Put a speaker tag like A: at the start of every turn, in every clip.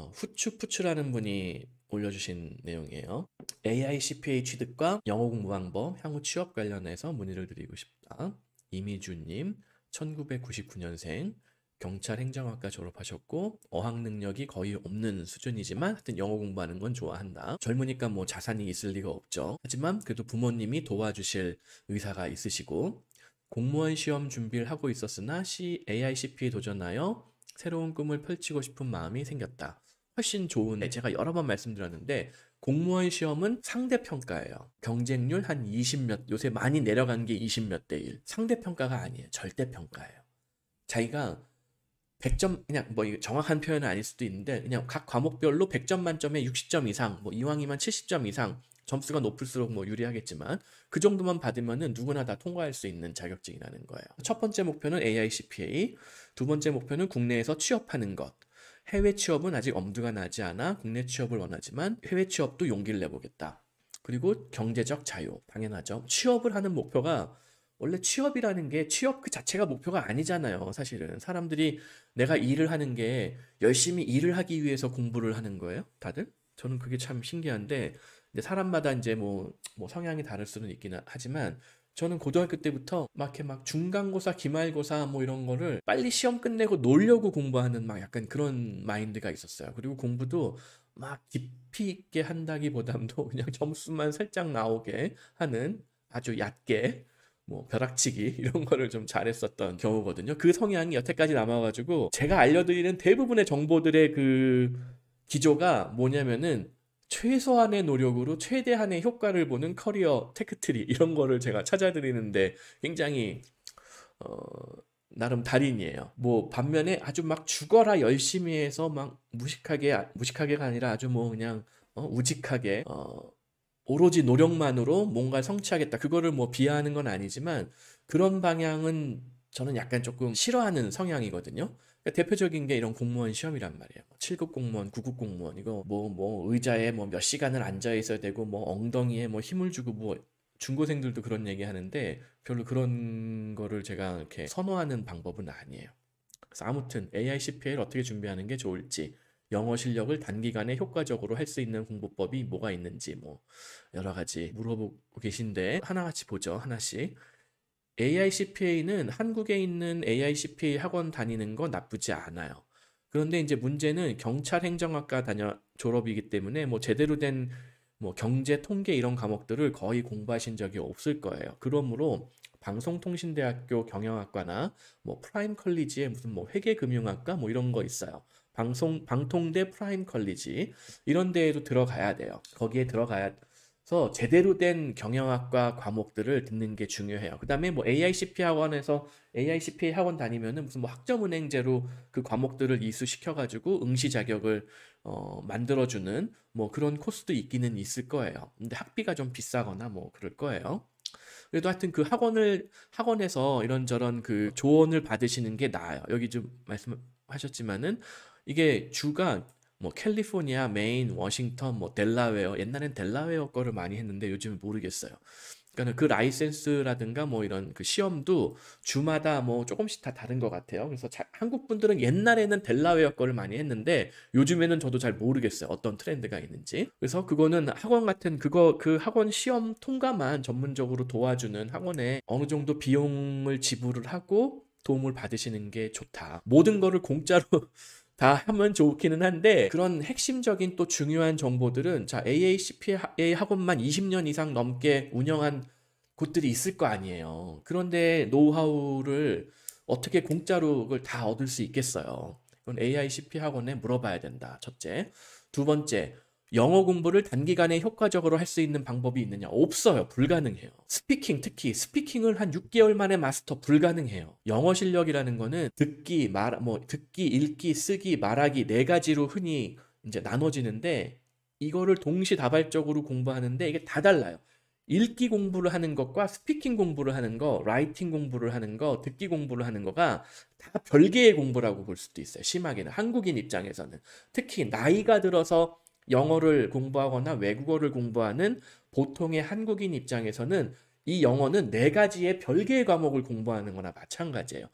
A: 후추푸추라는 분이 올려주신 내용이에요. AI CPA 취득과 영어 공부 방법, 향후 취업 관련해서 문의를 드리고 싶다. 이미주님, 1999년생, 경찰 행정학과 졸업하셨고 어학 능력이 거의 없는 수준이지만 하여튼 영어 공부하는 건 좋아한다. 젊으니까 뭐 자산이 있을 리가 없죠. 하지만 그래도 부모님이 도와주실 의사가 있으시고 공무원 시험 준비를 하고 있었으나 AI CP에 도전하여 새로운 꿈을 펼치고 싶은 마음이 생겼다. 훨씬 좋은, 제가 여러 번 말씀드렸는데 공무원 시험은 상대평가예요. 경쟁률 한 20몇, 요새 많이 내려간 게 20몇 대 1. 상대평가가 아니에요. 절대평가예요. 자기가 100점, 그냥 뭐 정확한 표현은 아닐 수도 있는데 그냥 각 과목별로 100점 만점에 60점 이상, 뭐 이왕이면 70점 이상, 점수가 높을수록 뭐 유리하겠지만 그 정도만 받으면은 누구나 다 통과할 수 있는 자격증이라는 거예요. 첫 번째 목표는 AICPA, 두 번째 목표는 국내에서 취업하는 것. 해외 취업은 아직 엄두가 나지 않아 국내 취업을 원하지만 해외 취업도 용기를 내보겠다. 그리고 경제적 자유, 당연하죠. 취업을 하는 목표가 원래 취업이라는 게 취업 그 자체가 목표가 아니잖아요. 사실은 사람들이 내가 일을 하는 게 열심히 일을 하기 위해서 공부를 하는 거예요. 다들? 저는 그게 참 신기한데 근데 사람마다 이제 뭐 성향이 다를 수는 있긴 하지만 저는 고등학교 때부터 막 이렇게 막 중간고사, 기말고사 뭐 이런 거를 빨리 시험 끝내고 놀려고 공부하는 막 약간 그런 마인드가 있었어요. 그리고 공부도 막 깊이 있게 한다기보담도 그냥 점수만 살짝 나오게 하는 아주 얕게 뭐 벼락치기 이런 거를 좀 잘했었던 경우거든요. 그 성향이 여태까지 남아가지고 제가 알려드리는 대부분의 정보들의 그 기조가 뭐냐면은 최소한의 노력으로 최대한의 효과를 보는 커리어 테크트리 이런 거를 제가 찾아드리는데 굉장히 어, 나름 달인이에요. 뭐 반면에 아주 막 죽어라 열심히 해서 막 무식하게가 아니라 아주 뭐 그냥 우직하게 오로지 노력만으로 뭔가 성취하겠다. 그거를 뭐 비하하는 건 아니지만 그런 방향은 저는 약간 조금 싫어하는 성향이거든요. 그러니까 대표적인 게 이런 공무원 시험이란 말이에요. 7급 공무원, 9급 공무원 이거 뭐 의자에 뭐 몇 시간을 앉아 있어야 되고 뭐 엉덩이에 뭐 힘을 주고 뭐 중고생들도 그런 얘기 하는데 별로 그런 거를 제가 이렇게 선호하는 방법은 아니에요. 그래서 아무튼 AICPA를 어떻게 준비하는 게 좋을지 영어 실력을 단기간에 효과적으로 할 수 있는 공부법이 뭐가 있는지 뭐 여러 가지 물어보고 계신데 하나같이 보죠. 하나씩. AICPA는 한국에 있는 AICPA 학원 다니는 거 나쁘지 않아요. 그런데 이제 문제는 경찰 행정학과 졸업이기 때문에 뭐 제대로 된 뭐 경제, 통계 이런 과목들을 거의 공부하신 적이 없을 거예요. 그러므로 방송통신대학교 경영학과나 뭐 프라임 컬리지에 무슨 뭐 회계금융학과 뭐 이런 거 있어요. 방통대 프라임 컬리지 이런 데에도 들어가야 돼요. 거기에 들어가서 제대로 된 경영학과 과목들을 듣는 게 중요해요. 그다음에 뭐 AICP 학원에서 AICPA 학원 다니면은 무슨 뭐 학점은행제로 그 과목들을 이수시켜가지고 응시 자격을 만들어주는 뭐 그런 코스도 있기는 있을 거예요. 근데 학비가 좀 비싸거나 뭐 그럴 거예요. 그래도 하여튼 그 학원에서 이런저런 그 조언을 받으시는 게 나아요. 여기 좀 말씀하셨지만은 이게 주가 뭐 캘리포니아, 메인, 워싱턴, 뭐 델라웨어, 옛날엔 델라웨어 거를 많이 했는데 요즘은 모르겠어요. 그러니까 그 라이센스라든가 뭐 이런 그 시험도 주마다 뭐 조금씩 다 다른 것 같아요. 그래서 한국 분들은 옛날에는 델라웨어 거를 많이 했는데 요즘에는 저도 잘 모르겠어요. 어떤 트렌드가 있는지. 그래서 그거는 학원 같은 그 학원 시험 통과만 전문적으로 도와주는 학원에 어느 정도 비용을 지불을 하고 도움을 받으시는 게 좋다. 모든 거를 공짜로 다 하면 좋기는 한데 그런 핵심적인 또 중요한 정보들은 자 AACPA 학원만 20년 이상 넘게 운영한 곳들이 있을 거 아니에요. 그런데 노하우를 어떻게 공짜로 그걸 다 얻을 수 있겠어요. 그건 AICP 학원에 물어봐야 된다. 첫째. 두 번째, 영어 공부를 단기간에 효과적으로 할 수 있는 방법이 있느냐? 없어요. 불가능해요. 특히 스피킹을 한 6개월 만에 마스터 불가능해요. 영어 실력이라는 거는 듣기, 읽기, 쓰기, 말하기 네 가지로 흔히 이제 나눠지는데 이거를 동시다발적으로 공부하는데 이게 다 달라요. 읽기 공부를 하는 것과 스피킹 공부를 하는 거, 라이팅 공부를 하는 거, 듣기 공부를 하는 거가 다 별개의 공부라고 볼 수도 있어요. 심하게는 한국인 입장에서는 특히 나이가 들어서 영어를 공부하거나 외국어를 공부하는 보통의 한국인 입장에서는 이 영어는 네 가지의 별개의 과목을 공부하는 거나 마찬가지예요.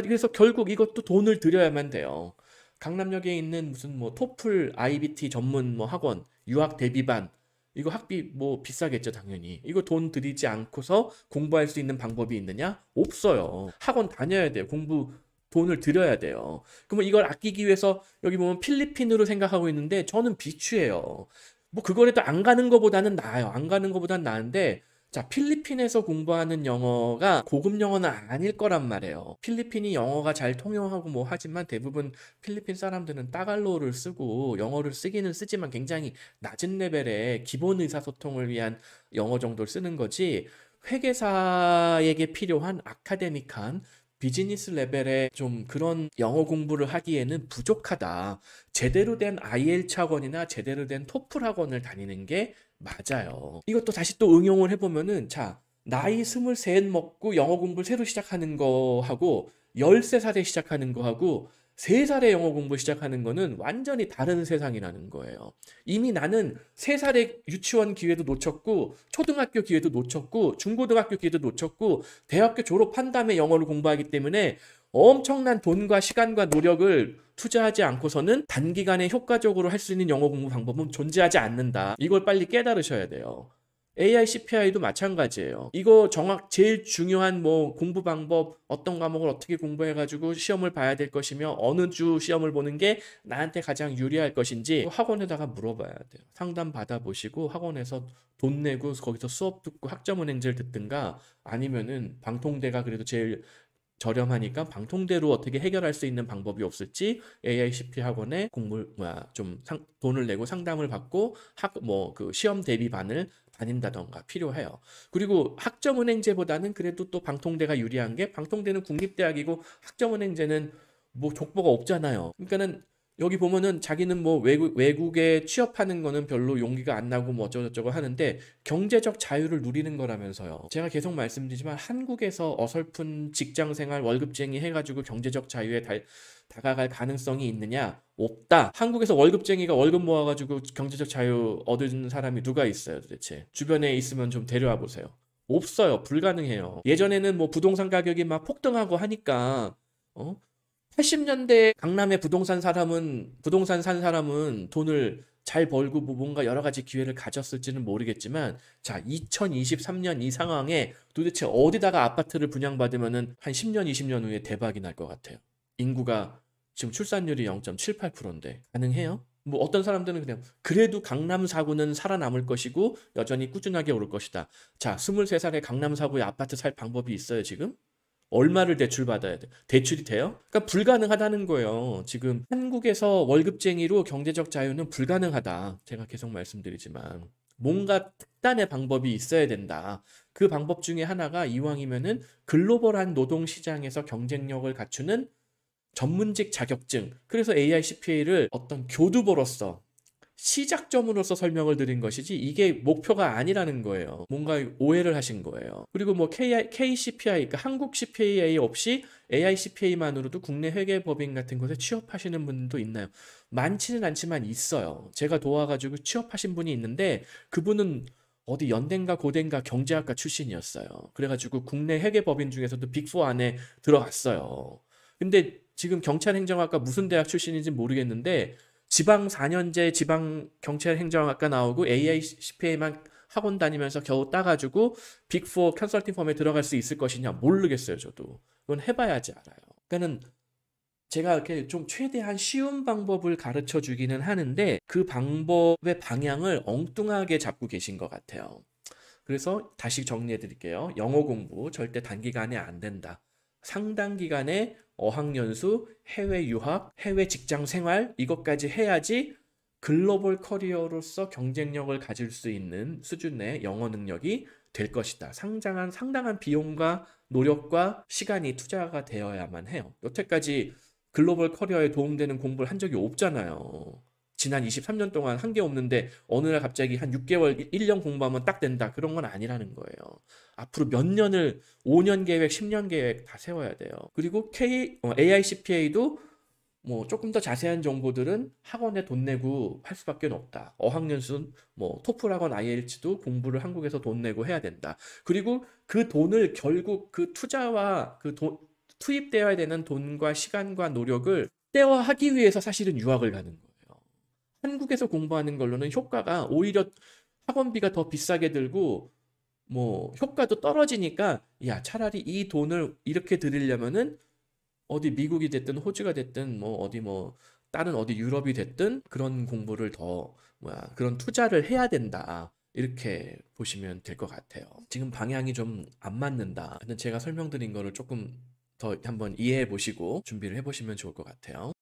A: 그래서 결국 이것도 돈을 들여야만 돼요. 강남역에 있는 무슨 뭐 토플 IBT 전문 뭐 학원, 유학 대비반, 이거 학비 뭐 비싸겠죠, 당연히. 이거 돈 들이지 않고서 공부할 수 있는 방법이 있느냐? 없어요. 학원 다녀야 돼요. 공부 돈을 들여야 돼요. 그러면 이걸 아끼기 위해서 여기 보면 필리핀으로 생각하고 있는데 저는 비추예요. 뭐 그거라도 안 가는 것보다는 나아요. 안 가는 것보다는 나은데 자, 필리핀에서 공부하는 영어가 고급 영어는 아닐 거란 말이에요. 필리핀이 영어가 잘 통용하고 뭐 하지만 대부분 필리핀 사람들은 따갈로를 쓰고 영어를 쓰기는 쓰지만 굉장히 낮은 레벨의 기본 의사소통을 위한 영어 정도를 쓰는 거지 회계사에게 필요한 아카데믹한 비즈니스 레벨의 좀 그런 영어 공부를 하기에는 부족하다. 제대로 된 IELTS 학원이나 제대로 된 토플 학원을 다니는 게 맞아요. 이것도 다시 또 응용을 해보면은 자, 나이 23 먹고 영어 공부를 새로 시작하는 거하고 13살에 시작하는 거하고 3살에 영어 공부 시작하는 거는 완전히 다른 세상이라는 거예요. 이미 나는 3살에 유치원 기회도 놓쳤고 초등학교 기회도 놓쳤고 중고등학교 기회도 놓쳤고 대학교 졸업한 다음에 영어를 공부하기 때문에 엄청난 돈과 시간과 노력을 투자하지 않고서는 단기간에 효과적으로 할 수 있는 영어 공부 방법은 존재하지 않는다. 이걸 빨리 깨달으셔야 돼요. AI CPI도 마찬가지예요. 이거 제일 중요한 뭐 공부 방법, 어떤 과목을 어떻게 공부해가지고 시험을 봐야 될 것이며 어느 주 시험을 보는 게 나한테 가장 유리할 것인지 학원에다가 물어봐야 돼요. 상담 받아보시고 학원에서 돈 내고 거기서 수업 듣고 학점은행제를 듣든가 아니면은 방통대가 그래도 제일 저렴하니까 방통대로 어떻게 해결할 수 있는 방법이 없을지 AICP 학원에 돈을 내고 상담을 받고 그 시험 대비반을 다닌다던가 필요해요. 그리고 학점은행제보다는 그래도 또 방통대가 유리한 게 방통대는 국립대학이고 학점은행제는 뭐 족보가 없잖아요. 그러니까는 여기 보면은 자기는 뭐 외국에 취업하는 거는 별로 용기가 안 나고 뭐 어쩌고저쩌고 하는데 경제적 자유를 누리는 거라면서요. 제가 계속 말씀드리지만 한국에서 어설픈 직장생활 월급쟁이 해가지고 경제적 자유에 다가갈 가능성이 있느냐? 없다. 한국에서 월급쟁이가 월급 모아가지고 경제적 자유 얻은 사람이 누가 있어요, 도대체? 주변에 있으면 좀 데려와 보세요. 없어요. 불가능해요. 예전에는 뭐 부동산 가격이 막 폭등하고 하니까 80년대 강남에 부동산 산 사람은 돈을 잘 벌고 뭐 뭔가 여러 가지 기회를 가졌을지는 모르겠지만 자, 2023년 이 상황에 도대체 어디다가 아파트를 분양받으면은 한 10년, 20년 후에 대박이 날 것 같아요. 인구가 지금 출산율이 0.78%인데 가능해요? 뭐 어떤 사람들은 그냥 그래도 강남 사구는 살아남을 것이고 여전히 꾸준하게 오를 것이다. 자, 23살에 강남 사구에 아파트 살 방법이 있어요, 지금? 얼마를 대출받아야 돼? 대출이 돼요? 그러니까 불가능하다는 거예요. 지금 한국에서 월급쟁이로 경제적 자유는 불가능하다. 제가 계속 말씀드리지만 뭔가 특단의 방법이 있어야 된다. 그 방법 중에 하나가 이왕이면은 글로벌한 노동시장에서 경쟁력을 갖추는 전문직 자격증. 그래서 AI CPA를 어떤 교두보로서 시작점으로서 설명을 드린 것이지 이게 목표가 아니라는 거예요. 뭔가 오해를 하신 거예요. 그리고 뭐 KCPI, 그러니까 한국 CPA 없이 AI CPA만으로도 국내 회계법인 같은 곳에 취업하시는 분도 있나요? 많지는 않지만 있어요. 제가 도와가지고 취업하신 분이 있는데 그분은 어디 연대인가 고대인가 경제학과 출신이었어요. 그래가지고 국내 회계법인 중에서도 빅4 안에 들어갔어요. 근데 지금 경찰행정학과 무슨 대학 출신인지 모르겠는데 지방 4년제 지방 경찰행정학과 나오고 AI CPA만 학원 다니면서 겨우 따가지고 빅4 컨설팅 펌에 들어갈 수 있을 것이냐 모르겠어요. 저도 그건 해봐야지 알아요. 그러니까는 제가 이렇게 좀 최대한 쉬운 방법을 가르쳐 주기는 하는데 그 방법의 방향을 엉뚱하게 잡고 계신 것 같아요. 그래서 다시 정리해 드릴게요. 영어 공부 절대 단기간에 안 된다. 상당 기간의 어학연수, 해외 유학, 해외 직장 생활 이것까지 해야지 글로벌 커리어로서 경쟁력을 가질 수 있는 수준의 영어 능력이 될 것이다. 상당한 비용과 노력과 시간이 투자가 되어야만 해요. 여태까지 글로벌 커리어에 도움되는 공부를 한 적이 없잖아요. 지난 23년 동안 한 게 없는데 어느 날 갑자기 한 6개월, 1년 공부하면 딱 된다. 그런 건 아니라는 거예요. 앞으로 몇 년을 5년 계획, 10년 계획 다 세워야 돼요. 그리고 AI CPA도 뭐 조금 더 자세한 정보들은 학원에 돈 내고 할 수밖에 없다. 어학연수는 뭐 토플 학원 IELTS도 공부를 한국에서 돈 내고 해야 된다. 그리고 그 돈을 결국 그 투자와 투입되어야 되는 돈과 시간과 노력을 극대화하기 위해서 사실은 유학을 가는 거예요. 한국에서 공부하는 걸로는 효과가 오히려 학원비가 더 비싸게 들고 뭐 효과도 떨어지니까 야 차라리 이 돈을 이렇게 들이려면은 어디 미국이 됐든 호주가 됐든 뭐 어디 뭐 다른 어디 유럽이 됐든 그런 공부를 더 뭐야 그런 투자를 해야 된다. 이렇게 보시면 될 것 같아요. 지금 방향이 좀 안 맞는다. 제가 설명드린 거를 조금 더 한번 이해해 보시고 준비를 해 보시면 좋을 것 같아요.